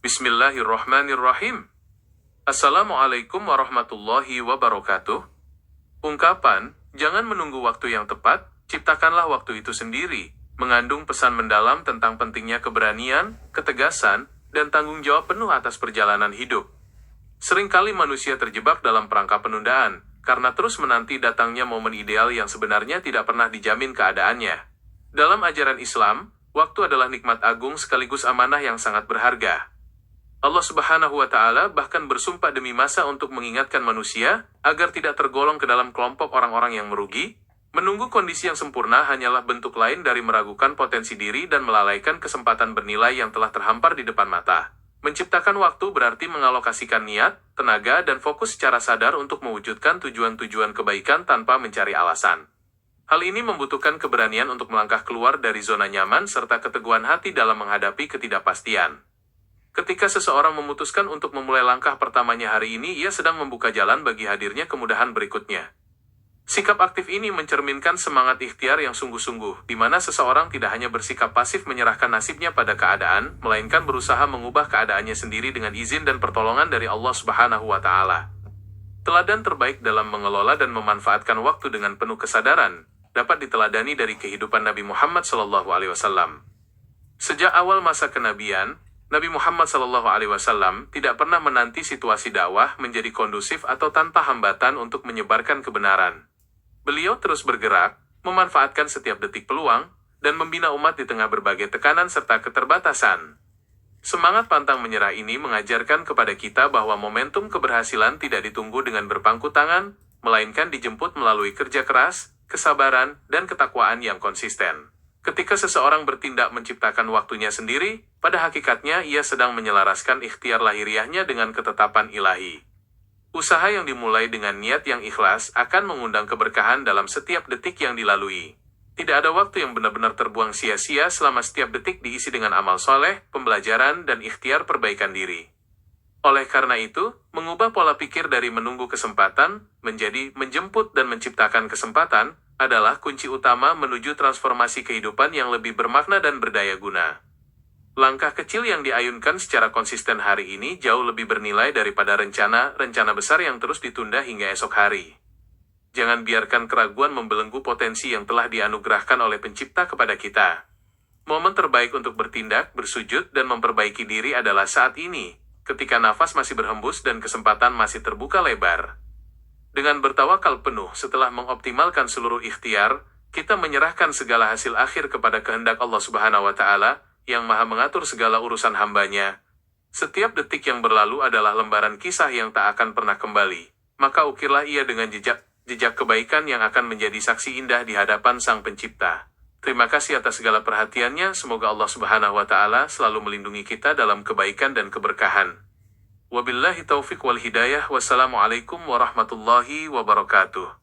Bismillahirrahmanirrahim. Assalamualaikum warahmatullahi wabarakatuh. Ungkapan, jangan menunggu waktu yang tepat, ciptakanlah waktu itu sendiri, mengandung pesan mendalam tentang pentingnya keberanian, ketegasan, dan tanggung jawab penuh atas perjalanan hidup. Seringkali manusia terjebak dalam perangkap penundaan, karena terus menanti datangnya momen ideal yang sebenarnya tidak pernah dijamin keadaannya. Dalam ajaran Islam, waktu adalah nikmat agung sekaligus amanah yang sangat berharga. Allah Subhanahu wa Ta'ala bahkan bersumpah demi masa untuk mengingatkan manusia agar tidak tergolong ke dalam kelompok orang-orang yang merugi. Menunggu kondisi yang sempurna hanyalah bentuk lain dari meragukan potensi diri dan melalaikan kesempatan bernilai yang telah terhampar di depan mata. Menciptakan waktu berarti mengalokasikan niat, tenaga, dan fokus secara sadar untuk mewujudkan tujuan-tujuan kebaikan tanpa mencari alasan. Hal ini membutuhkan keberanian untuk melangkah keluar dari zona nyaman serta keteguhan hati dalam menghadapi ketidakpastian. Ketika seseorang memutuskan untuk memulai langkah pertamanya hari ini, ia sedang membuka jalan bagi hadirnya kemudahan berikutnya. Sikap aktif ini mencerminkan semangat ikhtiar yang sungguh-sungguh, di mana seseorang tidak hanya bersikap pasif menyerahkan nasibnya pada keadaan, melainkan berusaha mengubah keadaannya sendiri dengan izin dan pertolongan dari Allah Subhanahu wa Ta'ala. Teladan terbaik dalam mengelola dan memanfaatkan waktu dengan penuh kesadaran dapat diteladani dari kehidupan Nabi Muhammad SAW. Sejak awal masa kenabian, Nabi Muhammad SAW tidak pernah menanti situasi dakwah menjadi kondusif atau tanpa hambatan untuk menyebarkan kebenaran. Beliau terus bergerak, memanfaatkan setiap detik peluang, dan membina umat di tengah berbagai tekanan serta keterbatasan. Semangat pantang menyerah ini mengajarkan kepada kita bahwa momentum keberhasilan tidak ditunggu dengan berpangku tangan, melainkan dijemput melalui kerja keras, kesabaran, dan ketakwaan yang konsisten. Ketika seseorang bertindak menciptakan waktunya sendiri, pada hakikatnya ia sedang menyelaraskan ikhtiar lahiriahnya dengan ketetapan ilahi. Usaha yang dimulai dengan niat yang ikhlas akan mengundang keberkahan dalam setiap detik yang dilalui. Tidak ada waktu yang benar-benar terbuang sia-sia selama setiap detik diisi dengan amal soleh, pembelajaran, dan ikhtiar perbaikan diri. Oleh karena itu, mengubah pola pikir dari menunggu kesempatan menjadi menjemput dan menciptakan kesempatan adalah kunci utama menuju transformasi kehidupan yang lebih bermakna dan berdaya guna. Langkah kecil yang diayunkan secara konsisten hari ini jauh lebih bernilai daripada rencana besar yang terus ditunda hingga esok hari. Jangan biarkan keraguan membelenggu potensi yang telah dianugerahkan oleh Pencipta kepada kita. Momen terbaik untuk bertindak, bersujud, dan memperbaiki diri adalah saat ini, ketika nafas masih berhembus dan kesempatan masih terbuka lebar. Dengan bertawakal penuh setelah mengoptimalkan seluruh ikhtiar, kita menyerahkan segala hasil akhir kepada kehendak Allah Subhanahu wa Ta'ala, yang maha mengatur segala urusan hambanya. Setiap detik yang berlalu adalah lembaran kisah yang tak akan pernah kembali. Maka ukirlah ia dengan jejak kebaikan yang akan menjadi saksi indah di hadapan Sang Pencipta. Terima kasih atas segala perhatiannya, semoga Allah Subhanahu wa Ta'ala selalu melindungi kita dalam kebaikan dan keberkahan. Wabillahi taufiq wal hidayah. Wassalamualaikum warahmatullahi wabarakatuh.